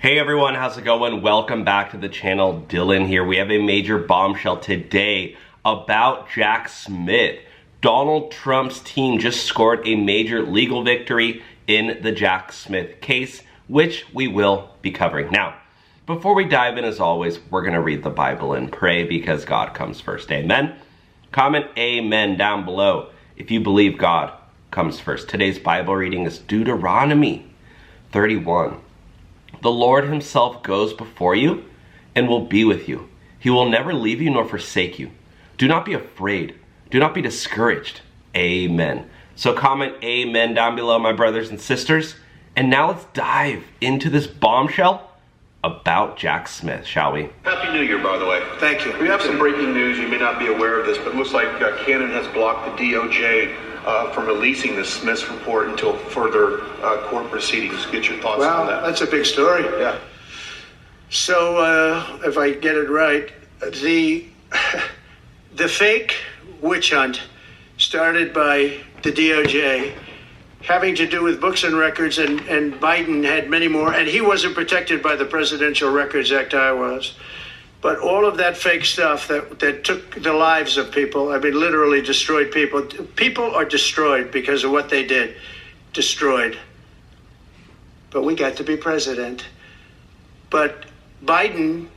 Hey everyone, how's it going? Welcome back to the channel. Dylan here. We have a major bombshell today about Jack Smith. Donald Trump's team just scored a major legal victory in the Jack Smith case, which we will be covering. Now, before we dive in, as always, we're going to read the Bible and pray because God comes first. Amen? Comment amen down below if you believe God comes first. Today's Bible reading is Deuteronomy 31. The Lord himself goes before you and will be with you. He will never leave you nor forsake you. Do not be afraid. Do not be discouraged. Amen. So comment amen down below, my brothers and sisters. And now let's dive into this bombshell about Jack Smith, shall we? Happy New Year, by the way. Thank you. We have some breaking news. You may not be aware of this, but it looks like Cannon has blocked the DOJ from releasing the Smith's report until further court proceedings. Get your thoughts on that. That's a big story. Yeah. So, if I get it right, the fake witch hunt started by the DOJ having to do with books and records, and Biden had many more, and he wasn't protected by the Presidential Records Act. I was. But all of that fake stuff that took the lives of people, I mean, literally destroyed people. People are destroyed because of what they did. Destroyed. But we got to be president. But Biden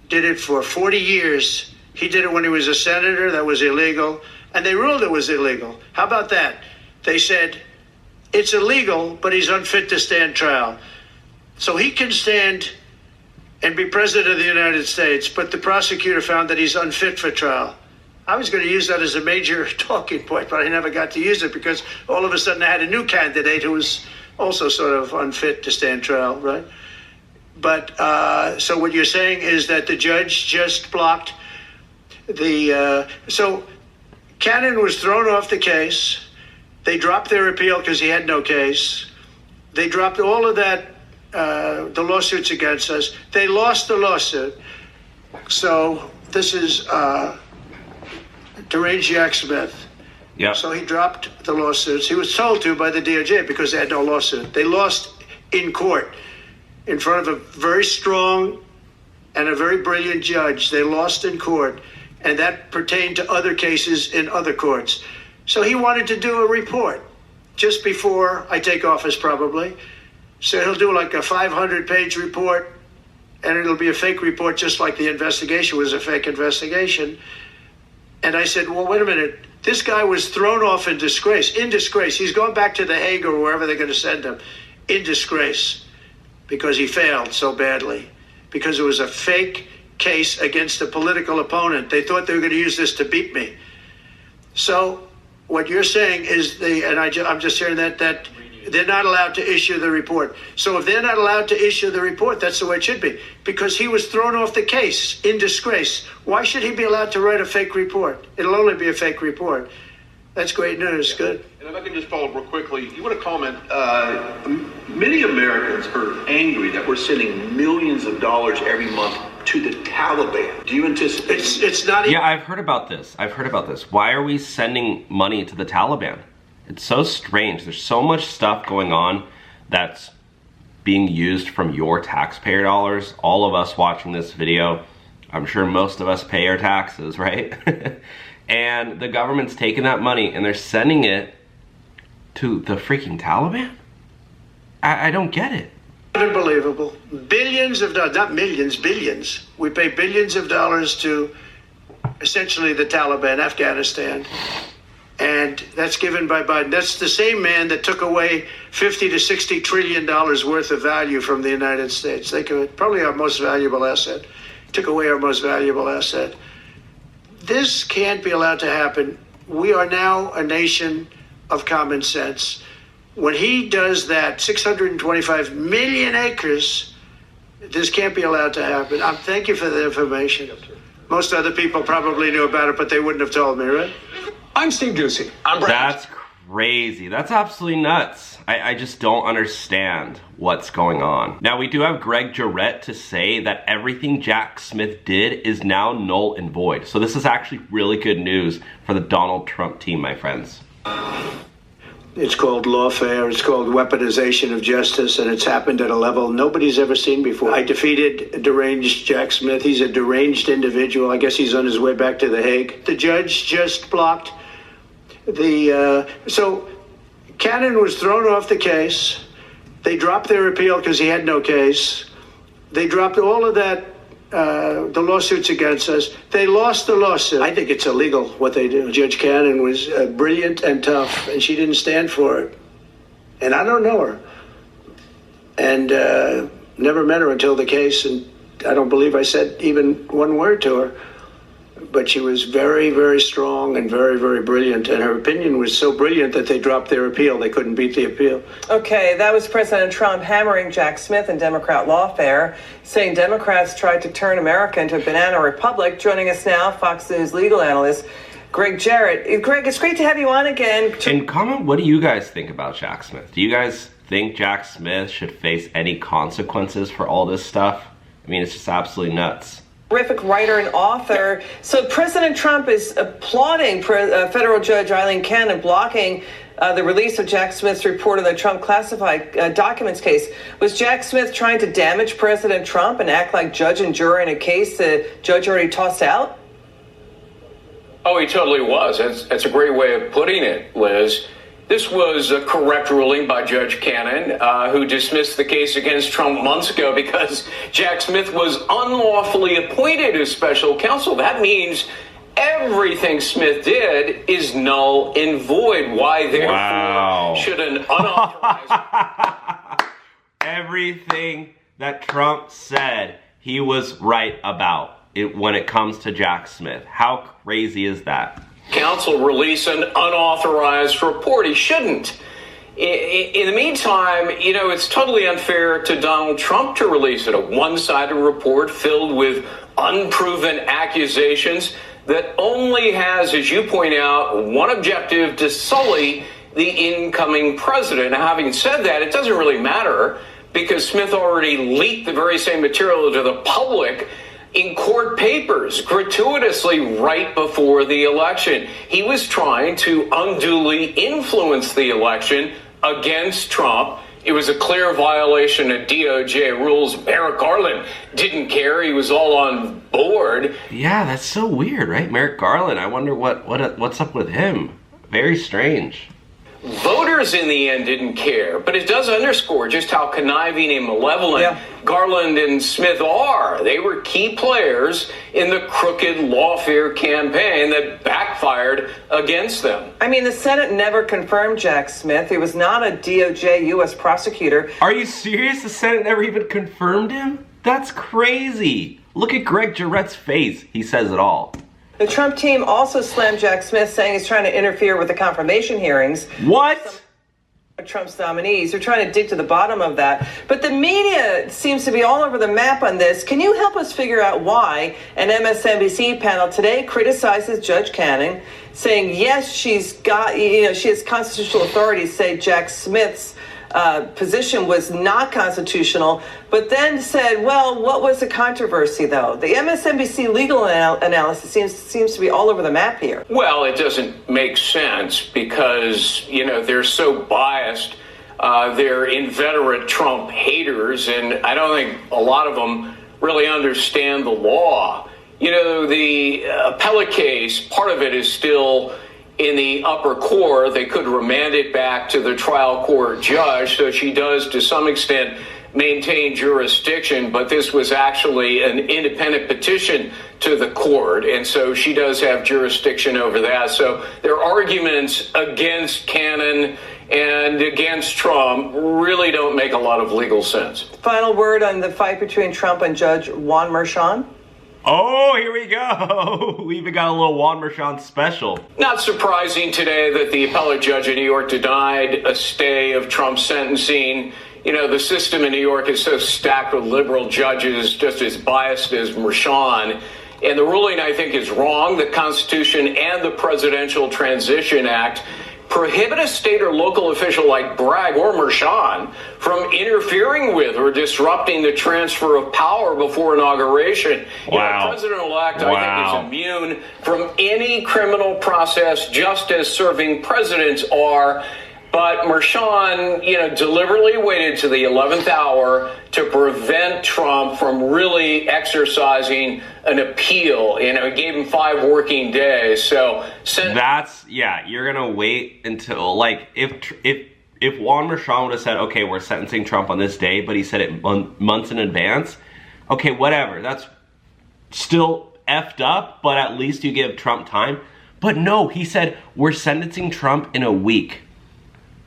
did it for 40 years. He did it when he was a senator. That was illegal. And they ruled it was illegal. How about that? They said, it's illegal, but he's unfit to stand trial. So he can stand and be president of the United States, but the prosecutor found that he's unfit for trial. I was going to use that as a major talking point, but I never got to use it because all of a sudden I had a new candidate who was also sort of unfit to stand trial, right? But so what you're saying is that the judge just blocked the... So Cannon was thrown off the case. They dropped their appeal because he had no case. They dropped all of that, the lawsuits against us. They lost the lawsuit. So this is deranged Jack Smith. Yeah. So he dropped the lawsuits. He was told to by the DOJ because they had no lawsuit. They lost in court in front of a very strong and a very brilliant judge. They lost in court, and that pertained to other cases in other courts. So he wanted to do a report just before I take office, probably. So he'll do like a 500-page report, and it'll be a fake report, just like the investigation was a fake investigation. And I said, well, wait a minute. This guy was thrown off in disgrace. In disgrace. He's going back to The Hague or wherever they're going to send him. In disgrace. Because he failed so badly. Because it was a fake case against a political opponent. They thought they were going to use this to beat me. So what you're saying is, I'm just hearing that they're not allowed to issue the report. So if they're not allowed to issue the report, that's the way it should be. Because he was thrown off the case in disgrace. Why should he be allowed to write a fake report? It'll only be a fake report. That's great news. Good. And if I can just follow up real quickly, you want to comment, many Americans are angry that we're sending millions of dollars every month to the Taliban. Do you anticipate? It's not even... Yeah, I've heard about this. Why are we sending money to the Taliban? It's so strange. There's so much stuff going on that's being used from your taxpayer dollars. All of us watching this video, I'm sure most of us pay our taxes, right? And the government's taking that money and they're sending it to the freaking Taliban? I don't get it. Unbelievable. Billions of dollars, not millions, billions. We pay billions of dollars to essentially the Taliban, Afghanistan. And that's given by Biden. That's the same man that took away $50 to $60 trillion worth of value from the United States. They could, probably our most valuable asset. Took away our most valuable asset. This can't be allowed to happen. We are now a nation of common sense. When he does that, 625 million acres, this can't be allowed to happen. Thank you for the information. Most other people probably knew about it, but they wouldn't have told me, right? I'm Steve Ducey. That's crazy. That's absolutely nuts. I just don't understand what's going on. Now, we do have Greg Jarrett to say that everything Jack Smith did is now null and void. So this is actually really good news for the Donald Trump team, my friends. It's called lawfare. It's called weaponization of justice, and it's happened at a level nobody's ever seen before. I defeated deranged Jack Smith. He's a deranged individual. I guess he's on his way back to The Hague. The judge just blocked so Cannon was thrown off the case. They dropped their appeal because he had no case. They dropped all of that, the lawsuits against us. They lost the lawsuit. I think it's illegal what they do. Judge Cannon was brilliant and tough, and she didn't stand for it. And I don't know her. And never met her until the case, and I don't believe I said even one word to her. But she was very, very strong and very, very brilliant. And her opinion was so brilliant that they dropped their appeal. They couldn't beat the appeal. Okay, that was President Trump hammering Jack Smith and Democrat lawfare, saying Democrats tried to turn America into a banana republic. Joining us now, Fox News legal analyst Greg Jarrett. Greg, it's great to have you on again. And comment, what do you guys think about Jack Smith? Do you guys think Jack Smith should face any consequences for all this stuff? I mean, it's just absolutely nuts. Terrific writer and author. So President Trump is applauding federal judge Eileen Cannon blocking the release of Jack Smith's report on the Trump classified documents case. Was Jack Smith trying to damage President Trump and act like judge and juror in a case the judge already tossed out? Oh, he totally was. That's a great way of putting it, Liz. This was a correct ruling by Judge Cannon, who dismissed the case against Trump months ago because Jack Smith was unlawfully appointed as special counsel. That means everything Smith did is null and void. Why, therefore, should an unauthorized... Everything that Trump said, he was right about it when it comes to Jack Smith. How crazy is that? Counsel release an unauthorized report. He shouldn't. In the meantime, you know, it's totally unfair to Donald Trump to release it, a one-sided report filled with unproven accusations that only has, as you point out, one objective: to sully the incoming president. Now, having said that, it doesn't really matter because Smith already leaked the very same material to the public in court papers gratuitously right before the election. He was trying to unduly influence the election against Trump. It was a clear violation of DOJ rules. Merrick Garland didn't care. He was all on board. Yeah, that's so weird, right? Merrick Garland, I wonder what's up with him. Very strange. Voters in the end didn't care, but it does underscore just how conniving and malevolent Garland and Smith are. They were key players in the crooked lawfare campaign that backfired against them. I mean, the Senate never confirmed Jack Smith. He was not a DOJ U.S. prosecutor. Are you serious? The Senate never even confirmed him? That's crazy. Look at Greg Jarrett's face. He says it all. The Trump team also slammed Jack Smith, saying he's trying to interfere with the confirmation hearings. What? Trump's nominees. They're trying to dig to the bottom of that. But the media seems to be all over the map on this. Can you help us figure out why an MSNBC panel today criticizes Judge Cannon, saying, yes, she has constitutional authority to say Jack Smith's position was not constitutional, but then said, well, what was the controversy, though? The MSNBC legal analysis seems to be all over the map here. Well, it doesn't make sense because, you know, they're so biased. They're inveterate Trump haters, and I don't think a lot of them really understand the law. You know, the appellate case, part of it is still in the upper court. They could remand it back to the trial court judge, so she does to some extent maintain jurisdiction, but this was actually an independent petition to the court, and so she does have jurisdiction over that. So their arguments against Cannon and against Trump really don't make a lot of legal sense. Final word on the fight between Trump and Judge Juan Merchan? Oh, here we go. We even got a little Juan Merchan special. Not surprising today that the appellate judge in New York denied a stay of Trump's sentencing. You know, the system in New York is so stacked with liberal judges, just as biased as Merchan. And the ruling, I think, is wrong. The Constitution and the Presidential Transition Act prohibit a state or local official like Bragg or Merchan from interfering with or disrupting the transfer of power before inauguration. Wow. You know, President-elect, I think, is immune from any criminal process, just as serving presidents are. But Mershon, deliberately waited to the 11th hour to prevent Trump from really exercising an appeal. It gave him 5 working days. So you're gonna wait until, like, if Juan Mershon would have said, okay, we're sentencing Trump on this day, but he said it months in advance, okay, whatever. That's still effed up, but at least you give Trump time. But no, he said, we're sentencing Trump in a week.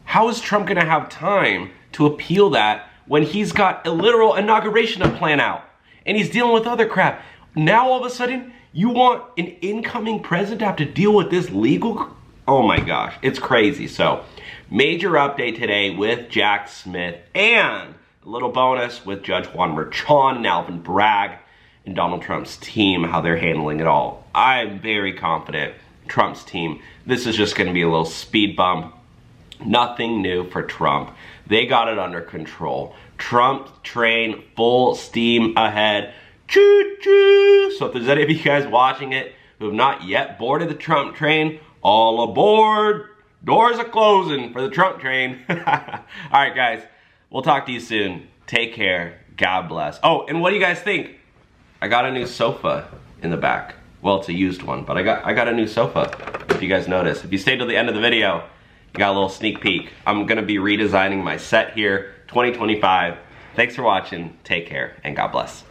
How is Trump gonna have time to appeal that when he's got a literal inauguration to plan out and he's dealing with other crap? Now all of a sudden, you want an incoming president to have to deal with this legal? Oh my gosh, it's crazy. So, major update today with Jack Smith, and a little bonus with Judge Juan Mershon and Alvin Bragg and Donald Trump's team, how they're handling it all. I'm very confident Trump's team, this is just gonna be a little speed bump. Nothing new for Trump. They got it under control. Trump train full steam ahead. Choo-choo! So if there's any of you guys watching it who have not yet boarded the Trump train, all aboard! Doors are closing for the Trump train. Alright guys, we'll talk to you soon. Take care. God bless. Oh, and what do you guys think? I got a new sofa in the back. Well, it's a used one, but I got a new sofa, if you guys notice. If you stayed till the end of the video, you got a little sneak peek. I'm gonna be redesigning my set here, 2025. Thanks for watching, take care, and God bless.